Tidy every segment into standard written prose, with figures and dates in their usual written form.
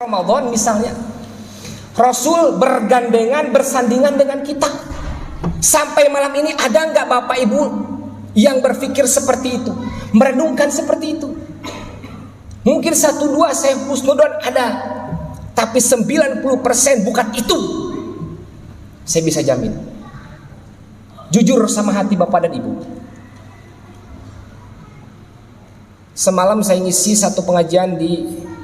Ramadan misalnya, Rasul bergandengan, bersandingan dengan kita. Sampai malam ini ada nggak Bapak Ibu yang berpikir seperti itu, merenungkan seperti itu? Mungkin 1-2 saya husnudon ada, tapi 90% bukan itu. Saya bisa jamin. Jujur sama hati Bapak dan Ibu. Semalam saya ngisi satu pengajian di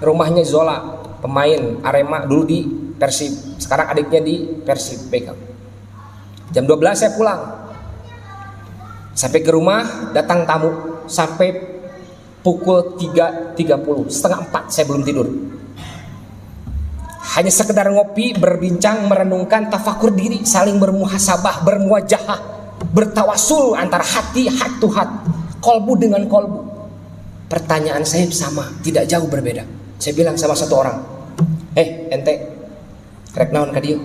rumahnya Zola, pemain Arema dulu di Persib, sekarang adiknya di Persib Beckham. Jam 12 saya pulang. Sampai ke rumah datang tamu sampai pukul 3.30, setengah 4 saya belum tidur. Hanya sekedar ngopi, berbincang, merenungkan, tafakur diri, saling bermuhasabah, bermuajahah, bertawasul antara hati, hat to hat, kolbu dengan kolbu. Pertanyaan saya sama, tidak jauh berbeda. Saya bilang sama satu orang, ente rek naon ka dieu?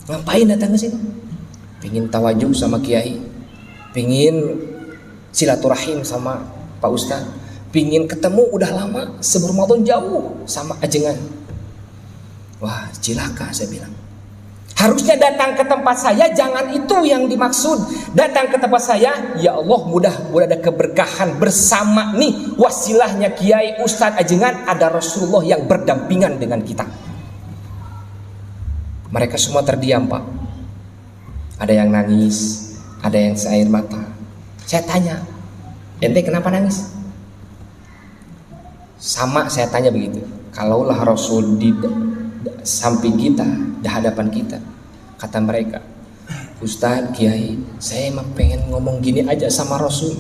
Ngapain datang ke sini? Pingin tawajuh sama kiai, pingin silaturahim sama Pak Ustaz, pingin ketemu udah lama sebelum Ramadan jauh sama ajengan. Wah, cilaka saya bilang. Harusnya datang ke tempat saya, jangan itu yang dimaksud. Datang ke tempat saya, ya Allah mudah ada keberkahan bersama nih wasilahnya kiai, ustadz, ajengan, ada Rasulullah yang berdampingan dengan kita. Mereka semua terdiam, Pak. Ada yang nangis, ada yang seair mata. Saya tanya, ente kenapa nangis? Sama saya tanya begitu. Kalaulah Rasul di samping kita, di hadapan kita, kata mereka, Ustaz, Kiai, saya emang pengen ngomong gini aja sama Rasul.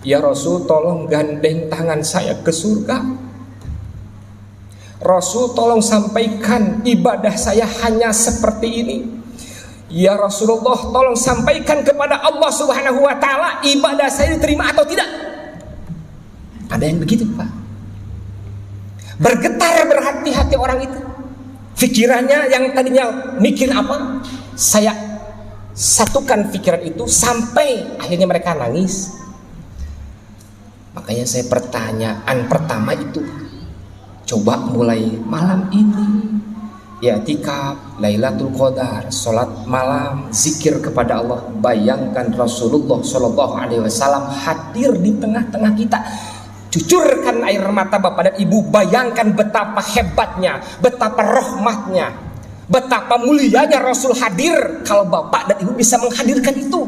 Ya Rasul, tolong gandeng tangan saya ke surga. Rasul, tolong sampaikan ibadah saya hanya seperti ini. Ya Rasulullah, tolong sampaikan kepada Allah Subhanahu wa Ta'ala, ibadah saya diterima atau tidak. Ada yang begitu, Pak. Bergetar berhati-hati orang itu. Pikirannya yang tadinya mikir apa, saya satukan pikiran itu sampai akhirnya mereka nangis. Makanya saya pertanyaan pertama itu, coba mulai malam ini ya i'tikaf, Lailatul Qadar, salat malam, zikir kepada Allah. Bayangkan Rasulullah Shallallahu Alaihi Wasallam hadir di tengah-tengah kita. Cucurkan air mata Bapak dan Ibu, bayangkan betapa hebatnya, betapa rahmatnya, betapa mulianya Rasul hadir. Kalau Bapak dan Ibu bisa menghadirkan itu,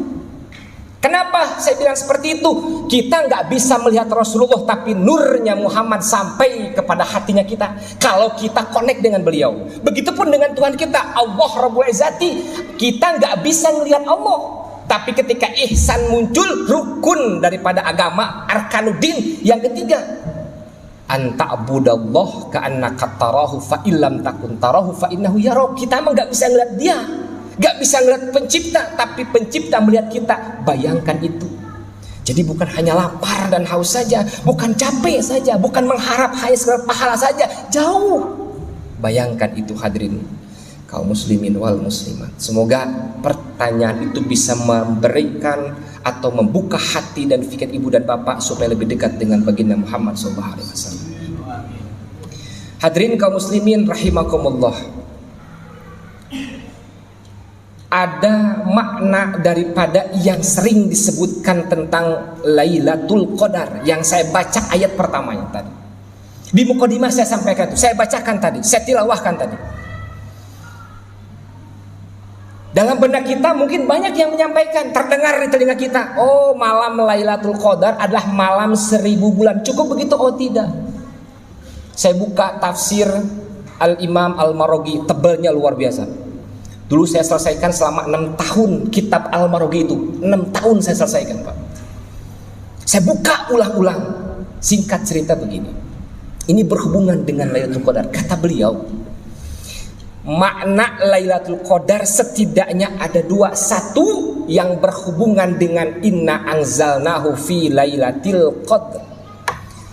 kenapa saya bilang seperti itu? Kita nggak bisa melihat Rasulullah, tapi nurnya Muhammad sampai kepada hatinya kita. Kalau kita connect dengan beliau, begitupun dengan Tuhan kita, Allah Rabbul Izzati. Kita nggak bisa melihat Allah, tapi ketika ihsan muncul, rukun daripada agama, arkanuddin yang ketiga, anta'budallah ka'annaka tarahu fa illam takun tarahu fa innahu yarok. Kita emang gak bisa ngeliat dia, gak bisa ngeliat pencipta, tapi pencipta melihat kita. Bayangkan itu. Jadi bukan hanya lapar dan haus saja, bukan capek saja, bukan mengharap hanya sekedar pahala saja, jauh. Bayangkan itu hadirin kaum muslimin wal muslimat. Semoga pertanyaan itu bisa memberikan atau membuka hati dan pikiran ibu dan bapak supaya lebih dekat dengan baginda Muhammad SAW. Hadirin kaum muslimin rahimakumullah. Ada makna daripada yang sering disebutkan tentang Lailatul Qadar yang saya baca ayat pertamanya tadi. Di mukadimah saya sampaikan itu, saya bacakan tadi, saya tilawahkan tadi. Dalam benak kita mungkin banyak yang menyampaikan, terdengar di telinga kita, oh malam Lailatul Qadar adalah malam 1000 bulan. Cukup begitu? Oh tidak. Saya buka tafsir Al-Imam Al-Maraghi, tebalnya luar biasa. Dulu saya selesaikan selama 6 tahun kitab Al-Maraghi itu. 6 tahun saya selesaikan, Pak. Saya buka ulang-ulang. Singkat cerita begini. Ini berhubungan dengan Lailatul Qadar. Kata beliau, makna Lailatul Qadar setidaknya ada 2. Satu yang berhubungan dengan inna anzalnahu fi lailatil qadr.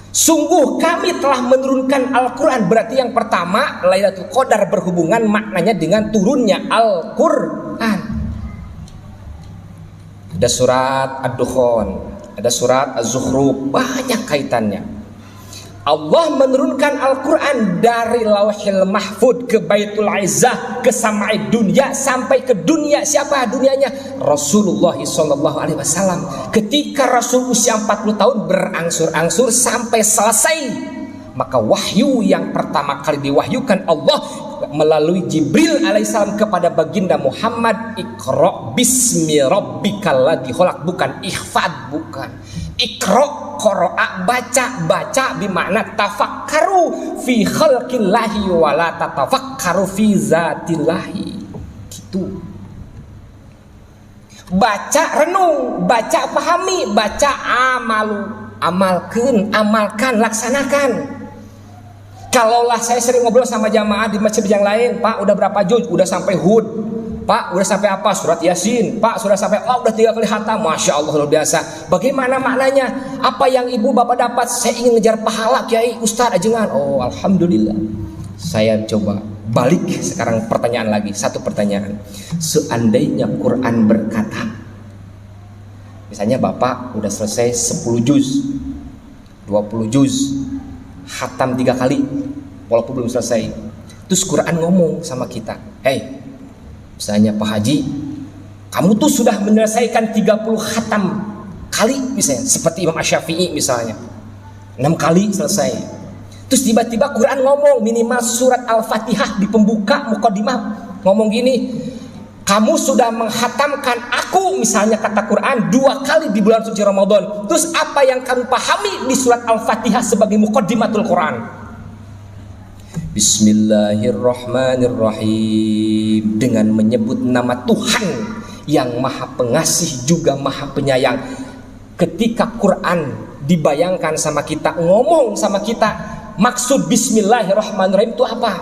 Sungguh kami telah menurunkan Al-Quran. Berarti yang pertama, Lailatul Qadar berhubungan maknanya dengan turunnya Al-Quran. Ada surat Ad-Dukhan, ada surat Az-Zukhruf, banyak kaitannya. Allah menurunkan Al-Quran dari Lauhil Mahfud ke Baitul Izzah ke Sama'id Dunya sampai ke dunia. Siapa dunianya? Rasulullah SAW. Ketika Rasul usia 40 tahun berangsur-angsur sampai selesai, maka wahyu yang pertama kali diwahyukan Allah melalui Jibril alaihissalam kepada baginda Muhammad, Iqra bismi rabbikal ladzi khalaq, bukan ikhfad, bukan Iqra, qara'a, baca bermakna tafakkaru fi khalqillahi wa la tatafakkaru fi zatillahi. Gitu. Baca renung, baca pahami, baca amalkan, laksanakan. Kalaulah saya sering ngobrol sama jamaah di masjid yang lain, Pak udah berapa juz? Udah sampai Hud. Pak udah sampai apa? Surat Yasin. Pak sudah sampai, udah 3 kali khatam. Masya Allah luar biasa. Bagaimana maknanya? Apa yang ibu bapak dapat? Saya ingin ngejar pahala Kiai, Ustadz ajengan. Oh alhamdulillah. Saya coba balik sekarang pertanyaan lagi. Satu pertanyaan. Seandainya Quran berkata, misalnya bapak udah selesai 10 juz, 20 juz, khatam 3 kali walaupun belum selesai. Terus Quran ngomong sama kita, misalnya Pak Haji, kamu tuh sudah menyelesaikan 30 khatam kali misalnya, seperti Imam Asy-Syafi'i misalnya 6 kali selesai. Terus tiba-tiba Quran ngomong minimal surat Al-Fatihah di pembuka muqaddimah ngomong gini, kamu sudah menghatamkan aku misalnya kata Quran 2 kali di bulan suci Ramadan. Terus apa yang kamu pahami di surat Al-Fatihah sebagai muqaddimatul Quran? Bismillahirrahmanirrahim, dengan menyebut nama Tuhan yang maha pengasih juga maha penyayang. Ketika Quran dibayangkan sama kita, ngomong sama kita, maksud Bismillahirrahmanirrahim itu apa?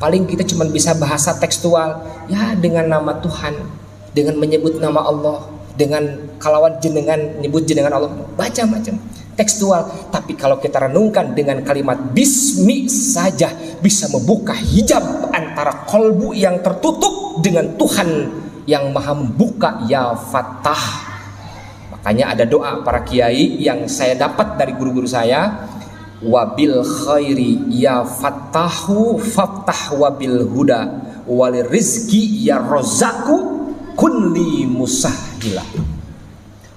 Paling kita cuma bisa bahasa tekstual, ya dengan nama Tuhan, dengan menyebut nama Allah, dengan kalawan jenengan nyebut jenengan Allah, baca macam tekstual. Tapi kalau kita renungkan dengan kalimat bismi saja bisa membuka hijab antara kolbu yang tertutup dengan Tuhan yang maha membuka, ya Fattah. Makanya ada doa para kiai yang saya dapat dari guru-guru saya, wabil khairi ya fattahu fattah wabil huda walir rizki ya rozaku kunli musahila.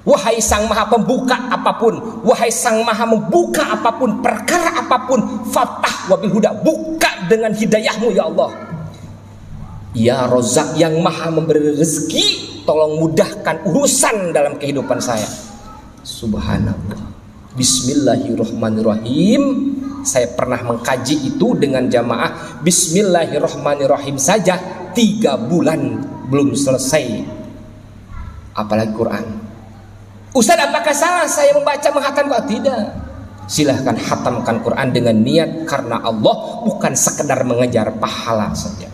Wahai sang maha pembuka apapun, wahai sang maha membuka apapun, perkara apapun, fattah wabil huda, buka dengan hidayahmu ya Allah. Ya rozak yang maha memberi rezeki, tolong mudahkan urusan dalam kehidupan saya. Subhanallah. Bismillahirrahmanirrahim. Saya pernah mengkaji itu dengan jamaah. Bismillahirrahmanirrahim saja 3 bulan belum selesai, apalagi Quran. Ustaz, apakah salah saya membaca menghatam? Tidak. Silahkan hatamkan Quran dengan niat karena Allah, bukan sekedar mengejar pahala saja.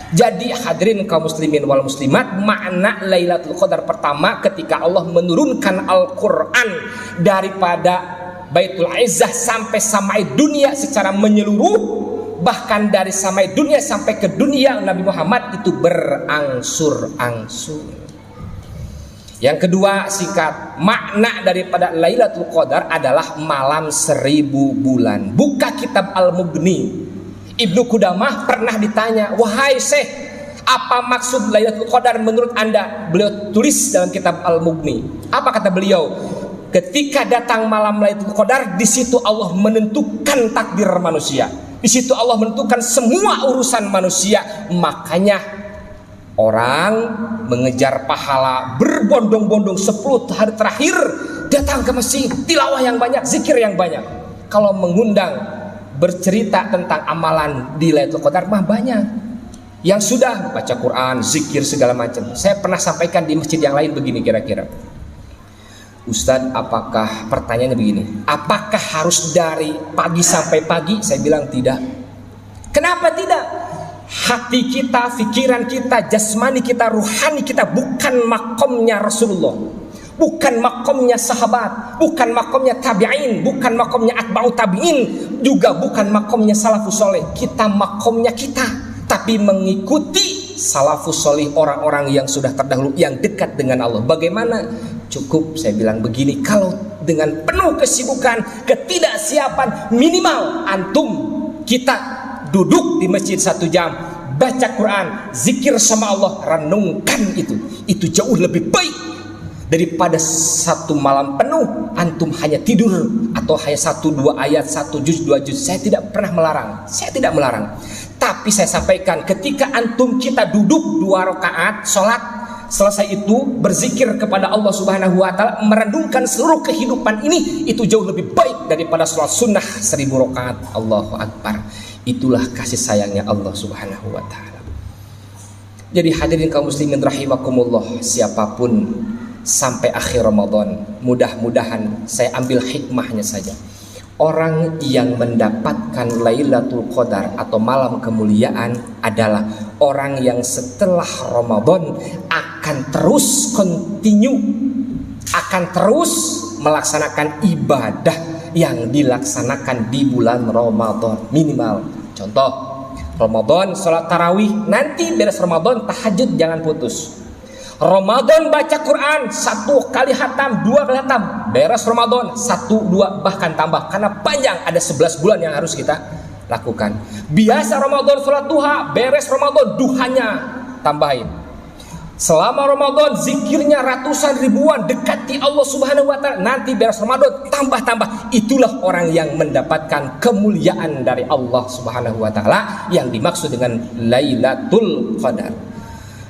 Jadi hadirin kaum muslimin wal muslimat, makna Lailatul Qadar pertama ketika Allah menurunkan Al-Quran daripada Baitul Izzah sampai samai dunia secara menyeluruh, bahkan dari samai dunia sampai ke dunia Nabi Muhammad itu berangsur-angsur. Yang kedua, singkat, makna daripada Lailatul Qadar adalah malam 1000 bulan. Buka kitab Al-Mughni. Ibnu Qudamah pernah ditanya, wahai Syekh, apa maksud Lailatul Qadar menurut Anda? Beliau tulis dalam kitab Al-Mughni. Apa kata beliau? Ketika datang malam Lailatul Qadar, di situ Allah menentukan takdir manusia. Di situ Allah menentukan semua urusan manusia. Makanya orang mengejar pahala berbondong-bondong 10 hari terakhir datang ke masjid, tilawah yang banyak, zikir yang banyak. Kalau mengundang bercerita tentang amalan di Lailatul Qadar mah banyak. Yang sudah baca Quran, zikir segala macam. Saya pernah sampaikan di masjid yang lain begini kira-kira. Ustadz, apakah pertanyaannya begini? Apakah harus dari pagi sampai pagi? Saya bilang tidak. Kenapa tidak? Hati kita, pikiran kita, jasmani kita, ruhani kita bukan makomnya Rasulullah, bukan makomnya sahabat, bukan makomnya tabi'in, bukan makomnya atba'u tabi'in, juga bukan makomnya salafus soleh. Kita makomnya kita, tapi mengikuti salafus soleh, orang-orang yang sudah terdahulu, yang dekat dengan Allah. Bagaimana? cukup saya bilang begini, kalau dengan penuh kesibukan, ketidaksiapan, minimal antum kita duduk di masjid 1 jam, baca Quran, zikir sama Allah, renungkan itu jauh lebih baik daripada 1 malam penuh antum hanya tidur atau hanya 1-2 ayat, 1 juz 2 juz. Saya tidak pernah melarang, tapi saya sampaikan, ketika antum kita duduk 2 rakaat sholat, selesai itu berzikir kepada Allah Subhanahu wa taala, merenungkan seluruh kehidupan ini, itu jauh lebih baik daripada sholat sunnah 1000 rakaat. Allahu Akbar. Itulah kasih sayangnya Allah Subhanahu wa taala. Jadi hadirin kaum muslimin rahimakumullah, siapapun sampai akhir Ramadan, mudah-mudahan saya ambil hikmahnya saja. Orang yang mendapatkan Lailatul Qadar atau malam kemuliaan adalah orang yang setelah Ramadan akan terus akan terus melaksanakan ibadah yang dilaksanakan di bulan Ramadan. Minimal contoh, Ramadan sholat tarawih, nanti beres Ramadan tahajud jangan putus. Ramadan baca Quran 1 kali khatam, 2 kali khatam, beres Ramadan 1, 2 bahkan tambah, karena panjang, ada 11 bulan yang harus kita lakukan. Biasa Ramadan sholat duha, beres Ramadan duhanya tambahin. Selama Ramadan zikirnya ratusan ribuan, dekati Allah Subhanahu wa taala, nanti beres Ramadan tambah. Itulah orang yang mendapatkan kemuliaan dari Allah Subhanahu wa taala yang dimaksud dengan Lailatul Qadar.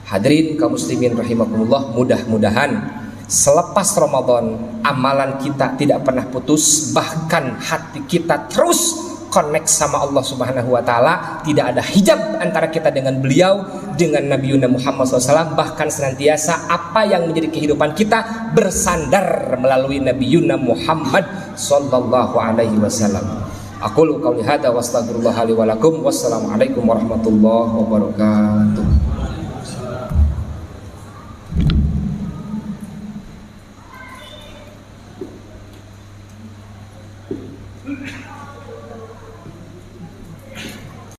Hadirin kaum muslimin rahimakumullah, mudah-mudahan selepas Ramadan amalan kita tidak pernah putus, bahkan hati kita terus connect sama Allah Subhanahu wa taala, tidak ada hijab antara kita dengan beliau, dengan Nabi Muhammad SAW, bahkan senantiasa apa yang menjadi kehidupan kita bersandar melalui Nabi Muhammad sallallahu alaihi wasallam. Aqulu qouli hadza wa astaghfirullah li wa lakum. Wassalamualaikum warahmatullahi wabarakatuh.